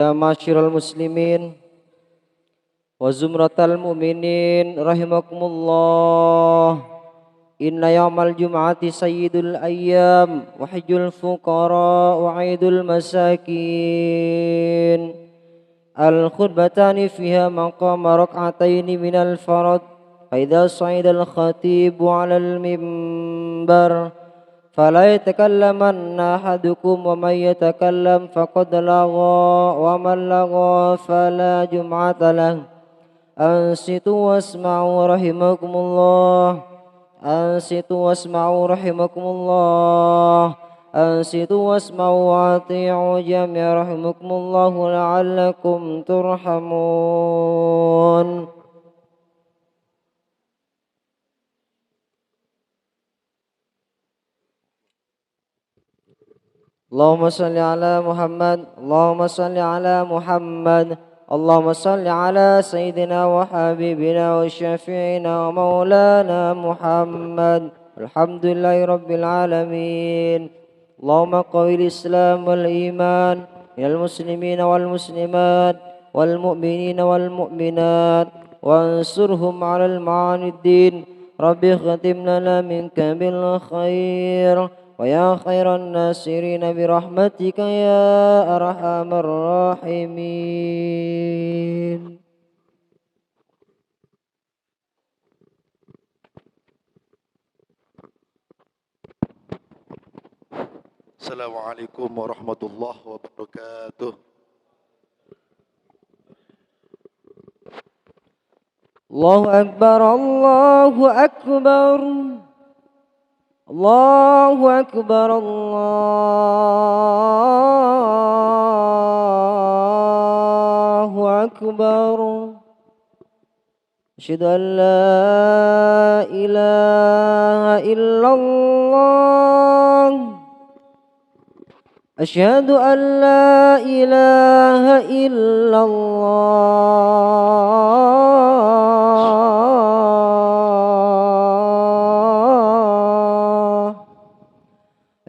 Ya masyiral muslimin wa zumratal mu'minin rahimakumullah. Inna yawmal jum'ati sayyidul ayyam wa hajjul fuqara wa aidul masakin. Al-khutbatani fiha maqama rak'ataini minal farad. Fa idza sa'ida al-khatibu 'alal mimbar فلا يتكلمن أحدكم ومن يتكلم فقد لغى ومن لغى فلا جمعة له. أنصتوا واسمعوا رحمكم الله. أنصتوا واسمعوا رحمكم الله. أنصتوا واسمعوا وأطيعوا جميعا رحمكم الله لعلكم ترحمون. اللهم صل على محمد. اللهم صل على محمد. اللهم صل على سيدنا وحبيبنا وشفيعنا ومولانا محمد. الحمد لله رب العالمين. اللهم قوي الإسلام والإيمان من المسلمين والمسلمات والمؤمنين والمؤمنات وانصرهم على المعاني الدين. رب اختم لنا منك بالخير ويا خير الناصرين برحمتك يا أرحم الراحمين. Assalamualaikum warahmatullahi wabarakatuh. Allahu Akbar, Allahu Akbar, Allahu Akbar, Allahu Akbar. Asyhadu an la ilaha illallah. Asyhadu an la ilaha illallah.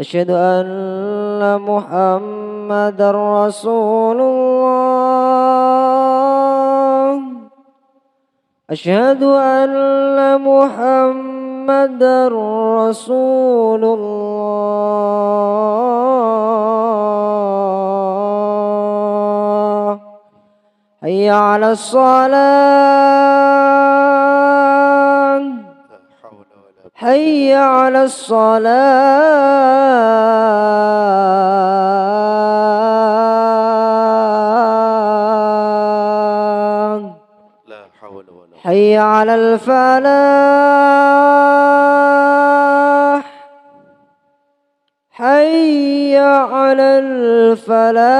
Asyhadu anna Muhammadar Rasulullah. Asyhadu anna Muhammadar Rasulullah. Hayya 'alas shalah. Hayya 'alas shalah. Hayya 'alal falah. Hayya 'alal falah.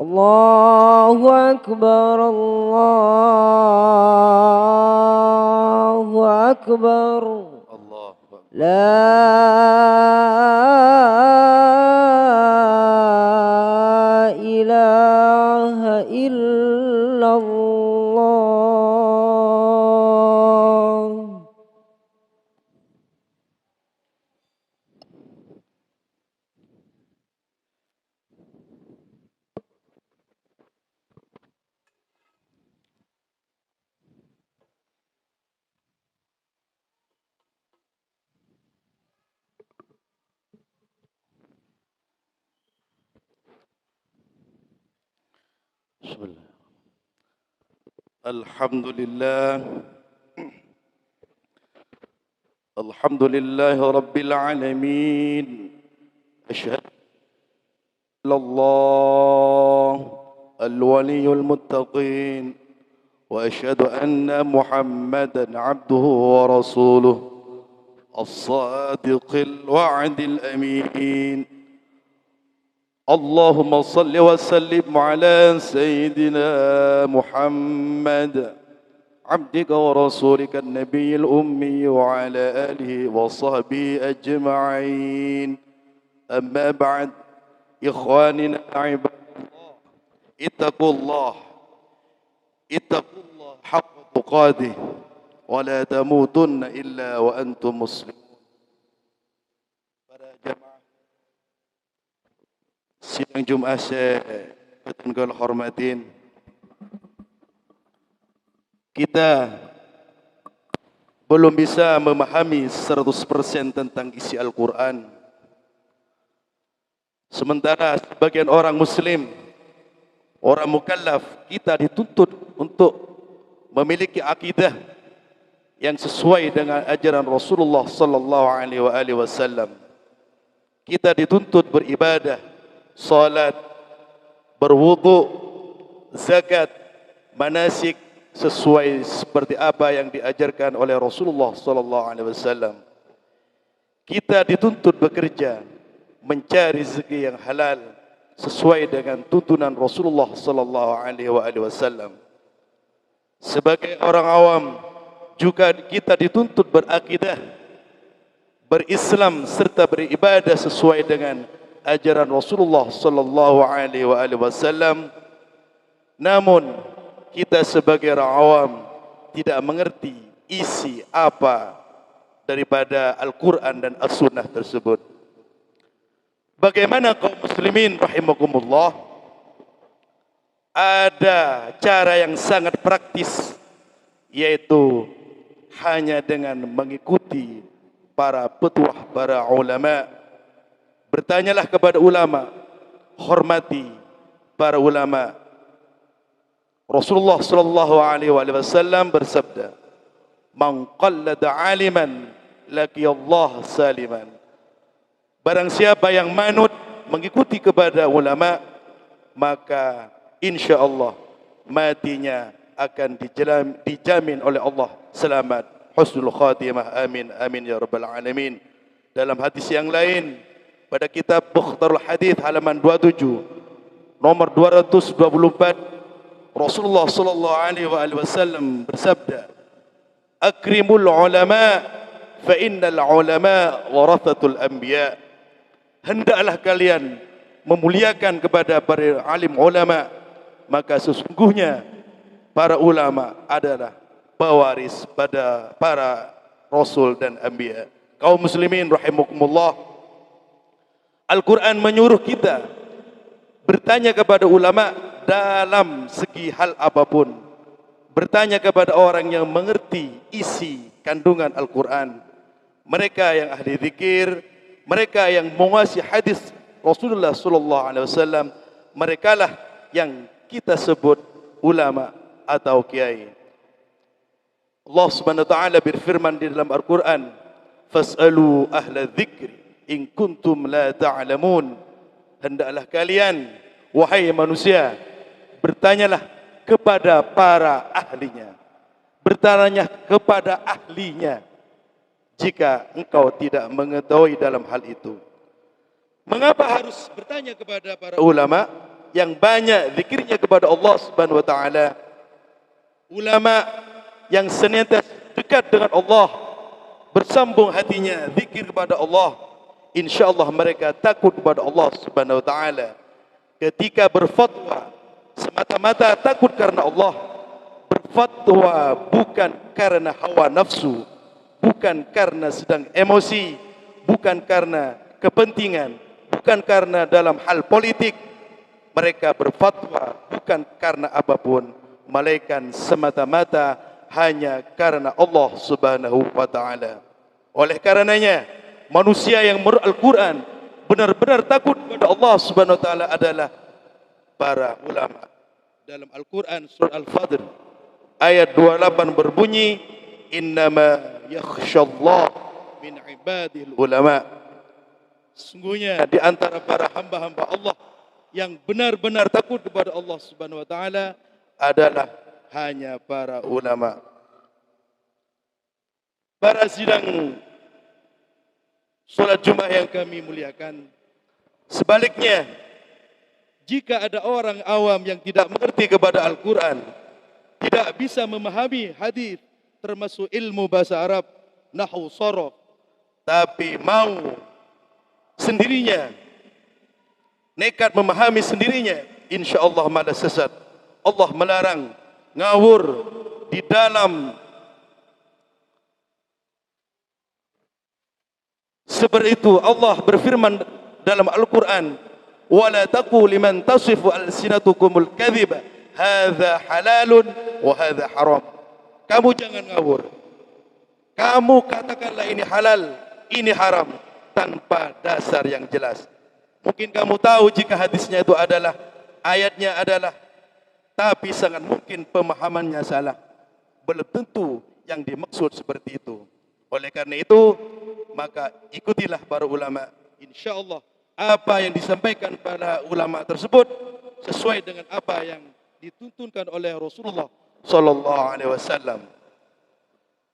Allahu Akbar, Allahu Akbar. La ilaha illallah. Bismillah. Alhamdulillah. Alhamdulillah Rabbil Alamin. Asyhadu an Allah al-waliyul muttaqin wa asyhadu anna Muhammadan abduhu wa rasuluh as-sadiqil wa'dil amin. اللهم صل وسلم على سيدنا محمد عبدك ورسولك النبي الأمي وعلى آله وصحبه أجمعين. أما بعد، إخواننا عباد الله، اتقوا الله حق تقاته ولا تموتن إلا وأنتم مسلمون. Para jamaah sidang Jumat saya betul hormatin, kita belum bisa memahami 100% tentang isi Al-Quran. Sementara sebagian orang muslim, orang mukallaf, kita dituntut untuk memiliki akidah yang sesuai dengan ajaran Rasulullah sallallahu alaihi wasallam. Kita dituntut beribadah, salat, berwudu, zakat, manasik sesuai seperti apa yang diajarkan oleh Rasulullah sallallahu alaihi wasallam. Kita dituntut bekerja, mencari rezeki yang halal sesuai dengan tuntunan Rasulullah sallallahu alaihi wasallam. Sebagai orang awam juga kita dituntut berakidah, berislam serta beribadah sesuai dengan ajaran Rasulullah sallallahu alaihi wasallam. Namun kita sebagai orang awam tidak mengerti isi apa daripada Al-Quran dan As-Sunnah tersebut. Bagaimana kaum muslimin rahimakumullah, ada cara yang sangat praktis, yaitu hanya dengan mengikuti para petuah, para ulama. Bertanyalah kepada ulama, hormati para ulama. Rasulullah sallallahu alaihi wasallam bersabda, "Man qallada 'aliman laqiyallahu saliman." Barang siapa yang manut mengikuti kepada ulama, maka insyaallah matinya akan dijamin oleh Allah selamat, husnul khatimah. Amin amin ya rabbal alamin. Dalam hadis yang lain pada kitab Mukhtarul Hadis halaman 27 nomor 224, Rasulullah sallallahu alaihi wasallam bersabda, "Akrimul ulama fa innal ulama warathatul anbiya." Hendaklah kalian memuliakan kepada para alim ulama, maka sesungguhnya para ulama adalah pewaris pada para rasul dan anbiya. Kaum muslimin rahimakumullah, Al-Quran menyuruh kita bertanya kepada ulama dalam segi hal apapun. Bertanya kepada orang yang mengerti isi kandungan Al-Quran. Mereka yang ahli zikir, mereka yang menguasai hadis Rasulullah sallallahu alaihi wasallam, merekalah yang kita sebut ulama atau kiai. Allah Subhanahu wa taala berfirman di dalam Al-Quran, "Fas'alu ahla dzikri in kuntum la ta'lamun." Hendaklah kalian, wahai manusia, bertanyalah kepada para ahlinya. Bertanya kepada ahlinya jika engkau tidak mengetahui dalam hal itu. Mengapa harus bertanya kepada para ulama yang banyak zikirnya kepada Allah Subhanahu wa taala? Ulama yang senantiasa dekat dengan Allah, bersambung hatinya zikir kepada Allah, insyaallah mereka takut kepada Allah Subhanahu wa taala. Ketika berfatwa semata-mata takut karena Allah, berfatwa bukan karena hawa nafsu, bukan karena sedang emosi, bukan karena kepentingan, bukan karena dalam hal politik. Mereka berfatwa bukan karena apapun, melainkan semata-mata hanya karena Allah Subhanahu wa taala. Oleh karenanya, manusia yang menurut Al-Quran benar-benar takut kepada Allah Subhanahu wa taala adalah para ulama. Dalam Al-Quran surah Al-Fadl ayat 28 berbunyi, "Innama yakhshallah min ibadil ulama." Sesungguhnya di antara para hamba-hamba Allah yang benar-benar takut kepada Allah Subhanahu wa taala adalah hanya para ulama. Para sidang salat Jumat yang kami muliakan, sebaliknya, jika ada orang awam yang tidak mengerti kepada Al-Quran, tidak bisa memahami hadis termasuk ilmu bahasa Arab, nahwu, sharaf, tapi mau sendirinya, nekat memahami sendirinya, insyaallah malah sesat. Allah melarang ngawur di dalam Seperti itu Allah berfirman dalam Al-Quran, wala taqu liman tasifu alsinatukumul kadhiba hadza halalun wa hadza haram. Kamu jangan ngawur. Kamu katakanlah ini halal, ini haram tanpa dasar yang jelas. Mungkin kamu tahu jika hadisnya itu adalah, ayatnya adalah, tapi sangat mungkin pemahamannya salah. Belum tentu yang dimaksud seperti itu. Oleh karena itu, maka ikutilah para ulama. InsyaAllah apa yang disampaikan para ulama tersebut sesuai dengan apa yang dituntunkan oleh Rasulullah sallallahu alaihi wasallam.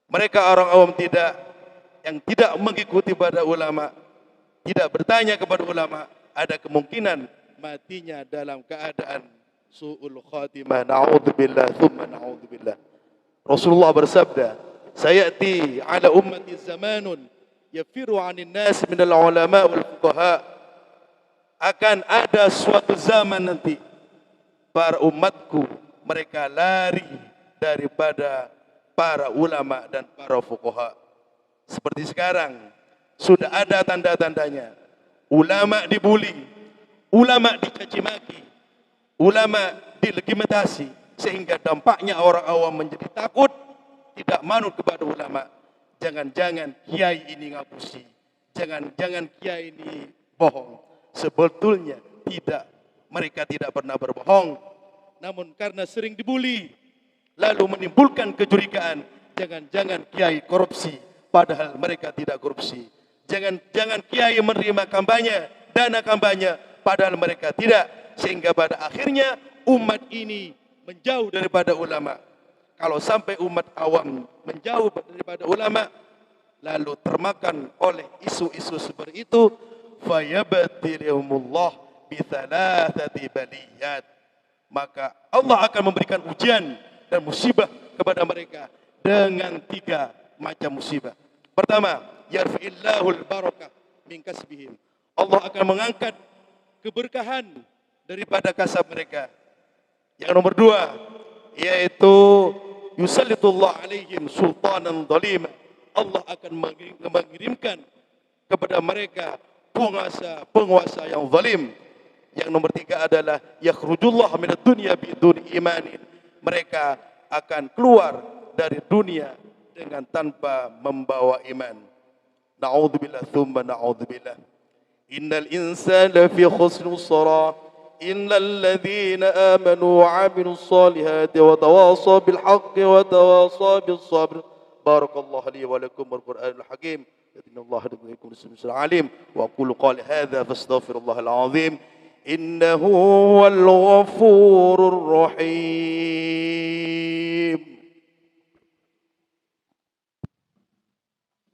Mereka orang awam yang tidak mengikuti pada ulama, tidak bertanya kepada ulama, ada kemungkinan matinya dalam keadaan su'ul khatimah. Na'udzubillah thumma na'udzubillah. Rasulullah bersabda, sayati ala ummati zamanun yafiru 'anil nas minal ulama wal fuqaha. Akan ada suatu zaman nanti para umatku mereka lari daripada para ulama dan para fuqaha. Seperti sekarang sudah ada tanda-tandanya. Ulama dibuli, ulama dicaci maki, ulama dilegitimasi, sehingga dampaknya orang awam menjadi takut, tidak manut kepada ulama. Jangan-jangan kiai ini ngapusi, jangan-jangan kiai ini bohong. Sebetulnya tidak, mereka tidak pernah berbohong. Namun karena sering dibuli, lalu menimbulkan kecurigaan, jangan-jangan kiai korupsi, padahal mereka tidak korupsi. Jangan-jangan kiai menerima kampanye, dana kampanye, padahal mereka tidak. Sehingga pada akhirnya umat ini menjauh daripada ulama. Kalau sampai umat awam menjauh daripada ulama, lalu termakan oleh isu-isu seperti itu, fayabtilihumullah bithalathati baliyat. Maka Allah akan memberikan ujian dan musibah kepada mereka dengan 3 macam musibah. Pertama, yarfi'illahul barakah min kasbihim. Allah akan mengangkat keberkahan daripada kasab mereka. Yang nomor 2, yaitu yusallitullah alaihim sultanan zalim. Allah akan mengirimkan kepada mereka penguasa yang zalim. Yang nomor 3 adalah yakhrujullah minad dunya bidun imanin. Mereka akan keluar dari dunia dengan tanpa membawa iman. Na'udzubillah thumma na'udzubillah. Innal insana fi khusrin sarah illal ladzina amanu wa 'amilus solihati wa tawasaw bil haqqi wa tawasaw bis sabr. Barakallahu li wa lakum wal Qur'anul hakim. Innallaha yuhibbu al-muhsinin alim. Wa aqulu qali hadza fastaghfirullahal azim. Innahu huwal ghafurur rahim.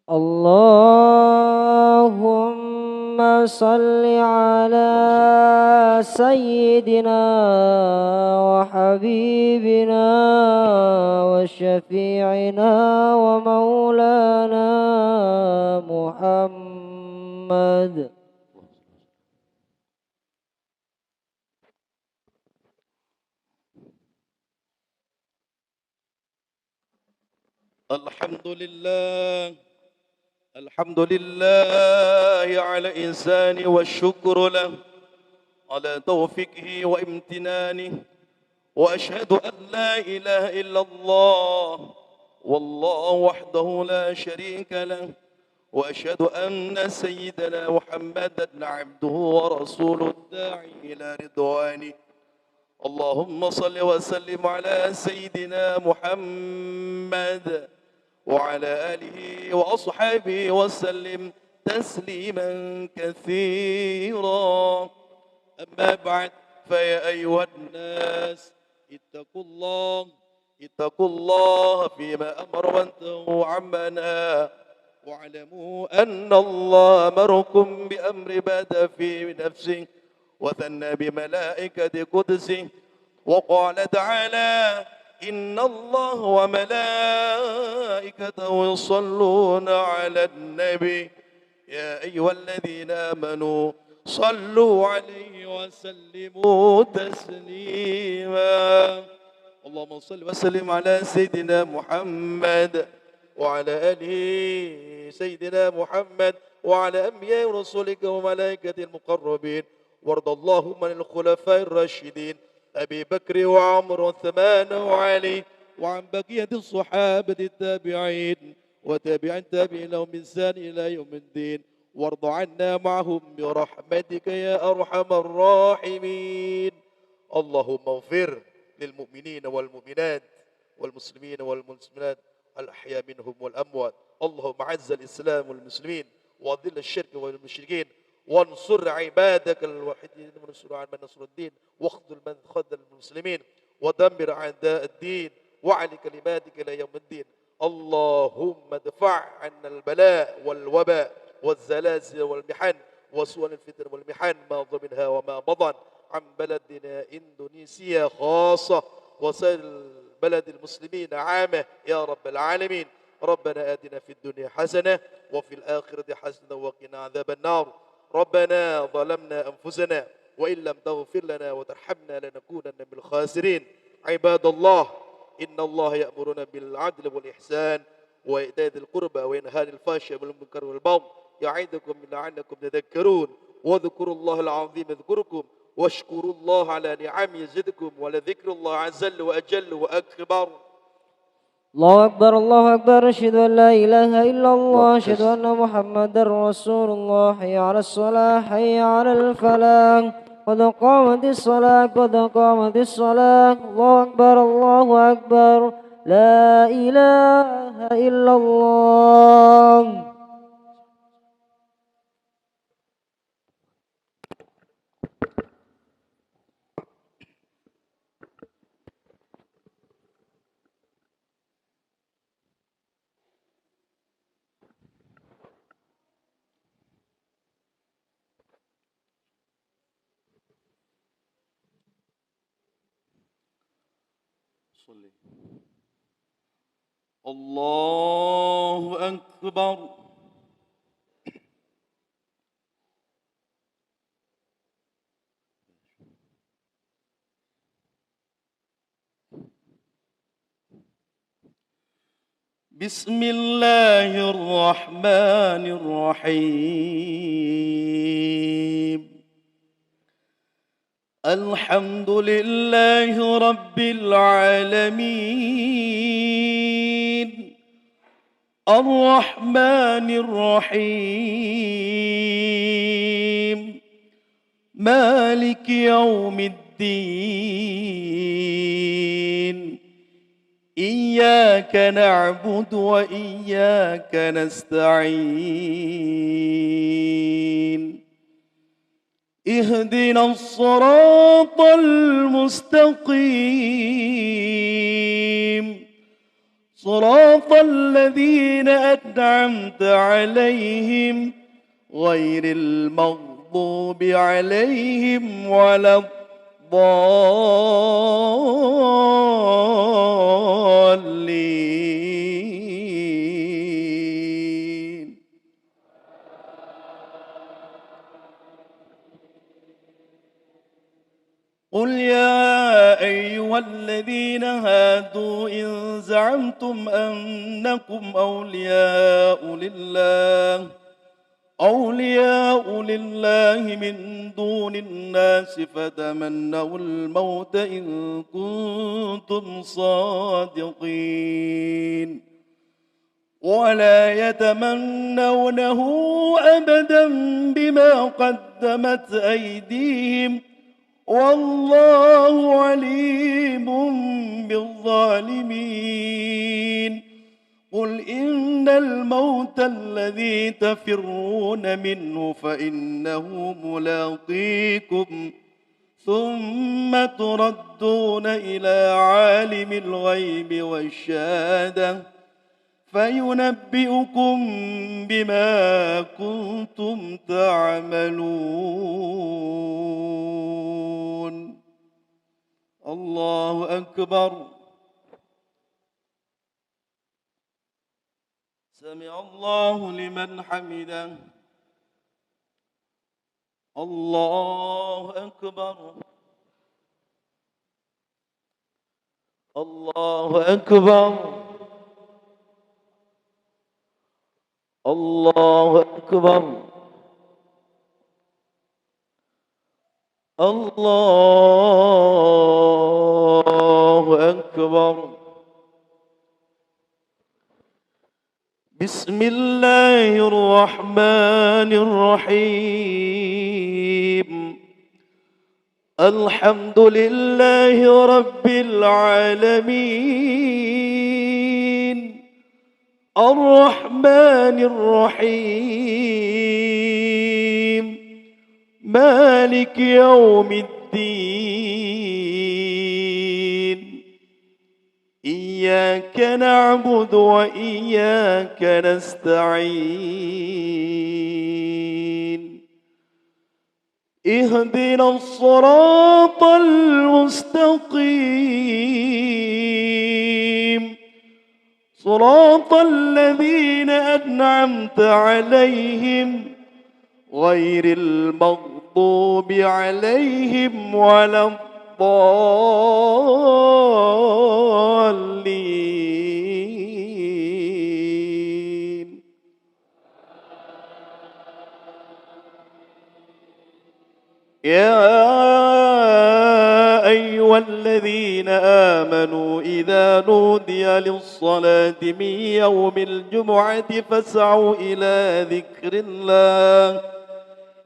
Allahumma salli ala sayyidina wa habibina wa syafi'ina wa maulana Muhammad. Alhamdulillah. الحمد لله على إنسانه والشكر له على توفيقه وامتنانه وأشهد أن لا إله إلا الله والله وحده لا شريك له وأشهد أن سيدنا محمدا عبده ورسوله الداعي إلى رضوانه اللهم صل وسلم على سيدنا محمد وعلى آله وأصحابه وسلم تسليما كثيرا أما بعد فيا أيها الناس اتقوا الله فيما أمر وانتهوا عما نهى واعلموا أن الله أمركم بأمر بدأ في نفسه وثنى بملائكة قدسه وقال تعالى إن الله وملائكته يصلون على النبي يا أيها الذين آمنوا صلوا عليه وسلموا تسليما اللهم صل وسلم على سيدنا محمد وعلى آله سيدنا محمد وعلى أنبياء رسولك وملائكة المقربين، وارض اللهم عن الخلفاء الراشدين أبي بكر وعمر وعثمان وعلي، وعن بقية الصحابة التابعين وتابع التابعين لهم بإحسان إلى يوم الدين، وارض عنا معهم برحمتك يا أرحم الراحمين. اللهم اغفر للمؤمنين والمؤمنات والمسلمين والمسلمات الأحياء منهم والأموات. اللهم أعز الإسلام والمسلمين وأذل الشرك والمشركين، وانصر عبادك الوحيدين ونصر عن من نصر الدين، واخذل من خذل المسلمين، ودمر أعداء الدين، وعلى كلماتك إلى يوم الدين. اللهم ادفع عنا البلاء والوباء والزلازل والمحن وسوء الفتن والمحن ما ظهر منها وما بطن عن بلدنا إندونيسيا خاصة وسائر بلد المسلمين عامة يا رب العالمين. ربنا آتنا في الدنيا حسنة وفي الآخرة حسنة وقنا عذاب النار. ربنا ظلمنا أنفسنا وإن لم تغفر لنا وترحمنا لنكونن من الخاسرين. عباد الله، إن الله يأمرنا بالعدل والإحسان وإيتاء ذي القربى وينهى عن الفحشاء والمنكر والبغي يعظكم لعلكم تذكرون. واذكروا الله العظيم يذكركم واشكروا الله على نعمه يزدكم ولذكر الله عز وأجل وأكبر. الله أكبر الله أكبر، أشهد أن لا إله إلا الله، أشهد أن محمدا رسول الله. حي على الصلاة حي على الفلاح، قد قامت الصلاة قد قامت الصلاة. الله أكبر الله أكبر، لا إله إلا الله. الله أكبر. بسم الله الرحمن الرحيم. الحمد لله رب العالمين، الرحمن الرحيم، مالك يوم الدين. إياك نعبد وإياك نستعين. اهدنا الصراط المستقيم، صراط الذين أنعمت عليهم غير المغضوب عليهم ولا الضالين. قل يا أيها الذين هادوا إن زعمتم أنكم أولياء لله من دون الناس فتمنوا الموت إن كنتم صادقين، ولا يتمنونه أبدا بما قدمت أيديهم والله عليم بالظالمين. قل إن الموت الذي تفرون منه فإنه ملاقيكم، ثم تردون إلى عالم الغيب والشهادة فينبئكم بما كنتم تعملون. الله أكبر. سمع الله لمن حمده. الله أكبر. الله أكبر. الله أكبر الله أكبر بسم الله الرحمن الرحيم الحمد لله رب العالمين الرحمن الرحيم مالك يوم الدين إياك نعبد وإياك نستعين اهدنا الصراط المستقيم صراط الذين أنعمت عليهم غير المغضوب عليهم ولا الضالين يا أيها الذين آمنوا إذا نودي للصلاة من يوم الجمعة فاسعوا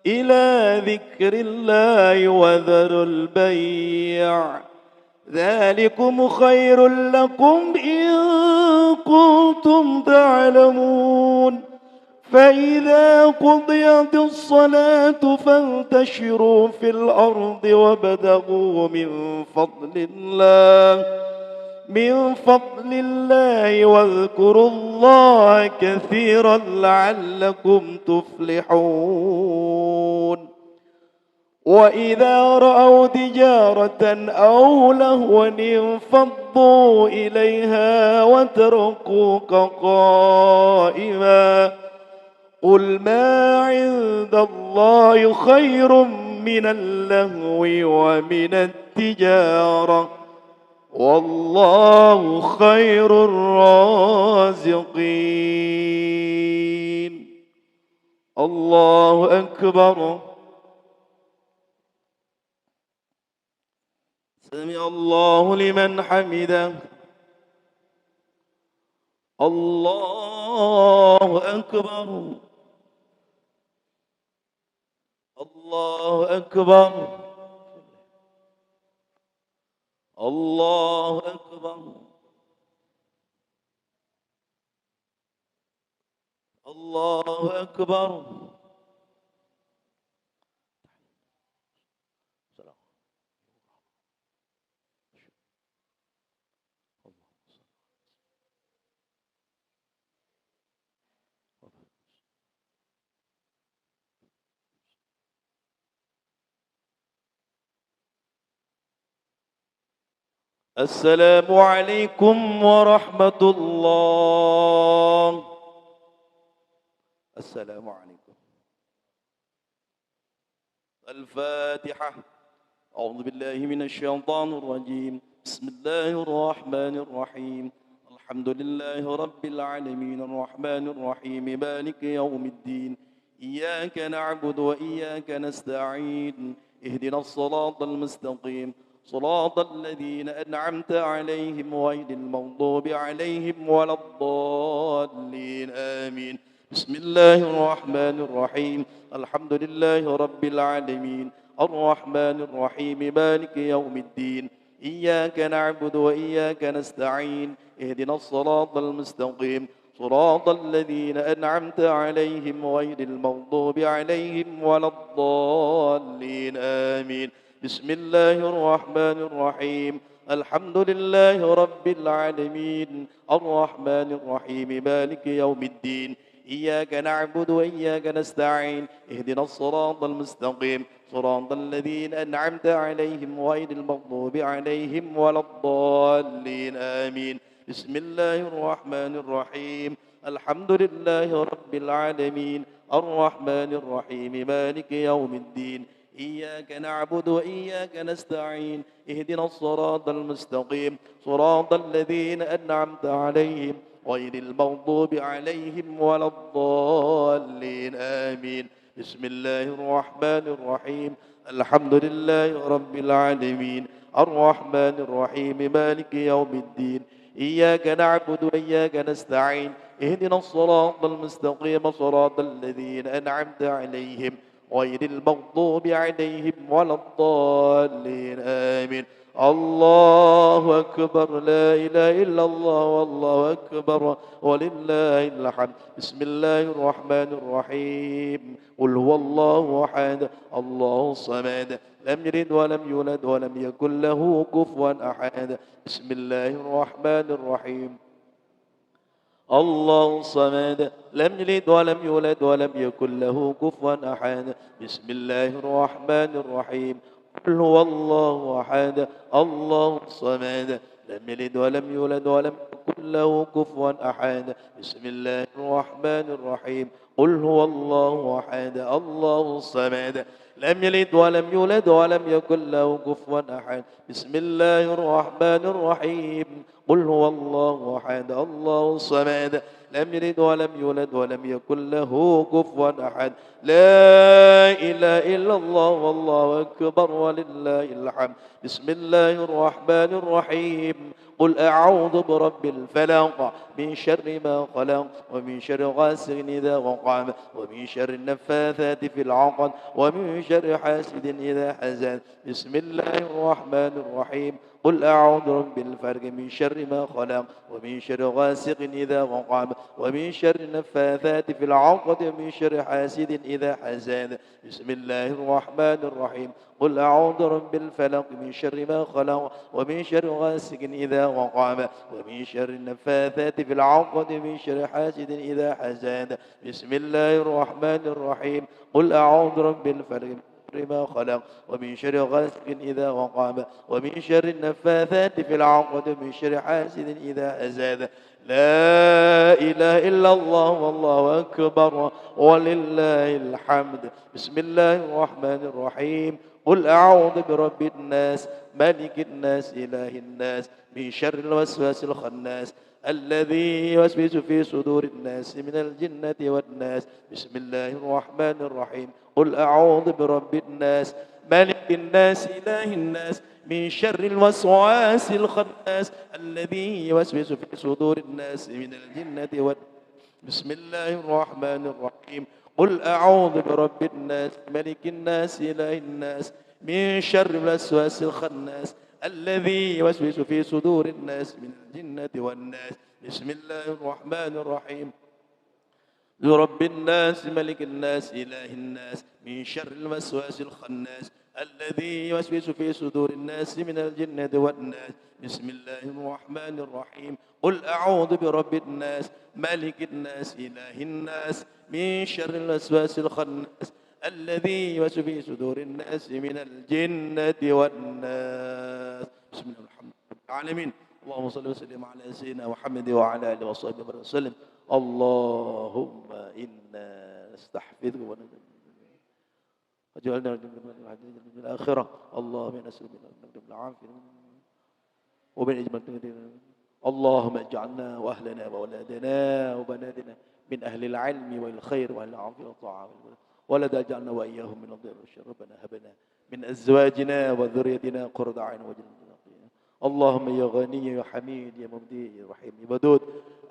إلى ذكر الله وذروا البيع ذلكم خير لكم إن كنتم تعلمون فإذا قضيت الصلاة فانتشروا في الأرض وابتغوا من فضل الله واذكروا الله كثيرا لعلكم تفلحون وإذا رأوا تجارة أو لهوا انفضوا إليها وتركوك قائما قل ما عند الله خير من اللهو ومن التجارة والله خير الرازقين الله أكبر سمع الله لمن حمده الله أكبر الله أكبر الله أكبر الله أكبر السلام عليكم ورحمة الله السلام عليكم الفاتحة أعوذ بالله من الشيطان الرجيم بسم الله الرحمن الرحيم الحمد لله رب العالمين الرحمن الرحيم مالك يوم الدين إياك نعبد وإياك نستعين اهدنا الصراط المستقيم صراط الذين أنعمت عليهم غير المغضوب عليهم ولا الضالين آمين بسم الله الرحمن الرحيم الحمد لله رب العالمين الرحمن الرحيم مالك يوم الدين إياك نعبد وإياك نستعين اهدنا الصراط المستقيم صراط الذين أنعمت عليهم غير المغضوب عليهم ولا الضالين آمين بسم الله الرحمن الرحيم الحمد لله رب العالمين الرحمن الرحيم مالك يوم الدين إياك نعبد وإياك نستعين اهدنا الصراط المستقيم صراط الذين أنعمت عليهم غير المغضوب عليهم ولا الضالين آمين بسم الله الرحمن الرحيم الحمد لله رب العالمين الرحمن الرحيم مالك يوم الدين إياك نعبد وإياك نستعين اهدنا الصراط المستقيم صراط الذين أنعمت عليهم غير المغضوب عليهم ولا الضالين آمين. بسم الله الرحمن الرحيم. الحمد لله رب العالمين الرحمن الرحيم مالك يوم الدين إياك نعبد وإياك نستعين اهدنا الصراط المستقيم صراط الذين أنعمت عليهم غير المغضوب عليهم ولا الضالين آمين. الله أكبر لا إله إلا الله والله أكبر ولله الحمد. بسم الله الرحمن الرحيم قل هو الله أحد الله الصمد لم يلد ولم يولد ولم يكن له كفوا أحد. بسم الله الرحمن الرحيم الله الصمد لم يلد ولم يولد ولم يكن له كفوا أحد. بسم الله الرحمن الرحيم قل هو الله أحد الله الصمد لم يلد ولم يولد ولم يكن له كفوا أحد. بسم الله الرحمن الرحيم قل هو الله أحد الله الصمد لم يلد ولم يولد ولم يكن له كفوا أحد. بسم الله الرحمن الرحيم قل هو الله أحد الله الصمد لم يلد ولم يولد ولم يكن له كفوا أحد. لا إله إلا الله والله أكبر ولله الحمد. بسم الله الرحمن الرحيم قل أعوذ برب الفلق من شر ما خلق ومن شر غاسق إذا وقب ومن شر النفاثات في العقد ومن شر حاسد إذا حسد. بسم الله الرحمن الرحيم قل أعوذ برب الفلق من شر ما خلق ومن شر غاسق إذا وقب ومن شر النفاثات في العقد ومن شر حاسد إذا حسد. بسم الله الرحمن الرحيم قل أعوذ برب الفلق من شر ما خلق ومن شر غاسق إذا وقب ومن شر النفاثات في العقد ومن شر حاسد إذا حسد. بسم الله الرحمن الرحيم قل أعوذ برب الفلق ما خلق ومن شر غاسق إذا وقب ومن شر النفاثات في العقد ومن شر حاسد إذا حسد. لا إله إلا الله والله أكبر ولله الحمد. بسم الله الرحمن الرحيم قل أعوذ برب الناس ملك الناس إله الناس من شر الوسواس الخناس الذي يوسوس في صدور الناس من الجنة والناس. بسم الله الرحمن الرحيم قل أعوذ برب الناس ملك الناس إله الناس من شر الوسواس الخناس الذي يوسوس في صدور الناس من الجنة والناس. بسم الله الرحمن الرحيم قل أعوذ برب الناس ملك الناس إله الناس من شر الوسواس الخناس الذي يوسوس في صدور الناس من الجنة والناس. بسم الله الرحمن الرحيم برب الناس ملك الناس إله الناس من شر الوسواس الخناس الذي يوسوس في صدور الناس من الجنة والناس. بسم الله الرحمن الرحيم قل أعوذ برب الناس ملك الناس إله الناس من شر الوسواس الخناس الذي يوسوس في صدور الناس من الجنة والناس. بسم الله الرحمن العالمين. اللهم صل وسلم على سيدنا محمد وعلى آله وصحبه وسلم. اللهم إنا نستحفظك وجعلنا من الآخرة. اللهم نسألك من العافية ومن إجمال. اللهم اجعلنا وأهلنا وأولادنا وبناتنا من أهل العلم والخير وأهل العافية والطاعة ولا تجعلنا وإياهم من الضر والشر. ربنا هب لنا من أزواجنا وذريتنا قرة أعين واجعلنا اللهم يا غني يا حميد يا مبدي يا رحيم يا ودود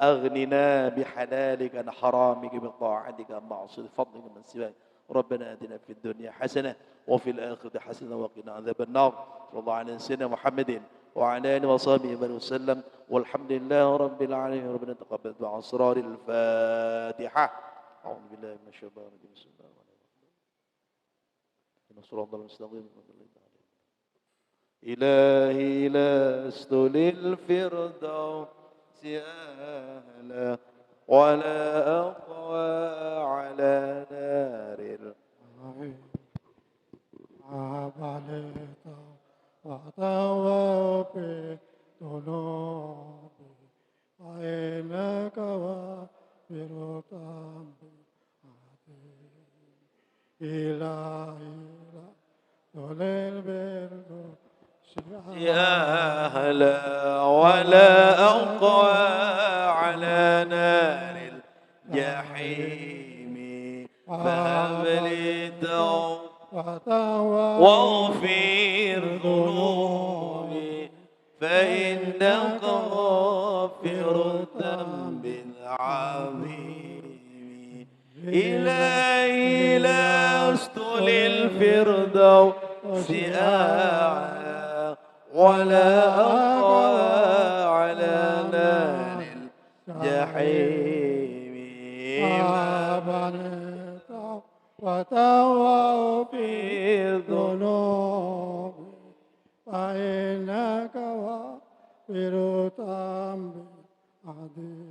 أغننا بحلالك عن حرامك بطاعتك عن معصية فضلك من سواك. ربنا آتنا في الدنيا حسنة وفي الآخرة حسنة وقنا عذاب النار. صلى الله على سيدنا محمد وعلى آله وصحبه وسلم والحمد لله رب العالمين. ربنا تقبل دعاء أسرار الفاتحة. أعوذ بالله من الشيطان الرجيم. بسم الله الرحمن الرحيم. صراط المستقيم. إلهي لست للفردوس أهلا ولا أقوى على نار أهلا ولا أقوى على نار الجحيم فهب لي توبة واغفر ذنوبي فإنك غافر الذنب العظيم إلهي لست للفردوس أعلى ولا أقوى على نار الجحيم ما بنيت وتوفي الذنوب فإنك غافر الذنب العظيم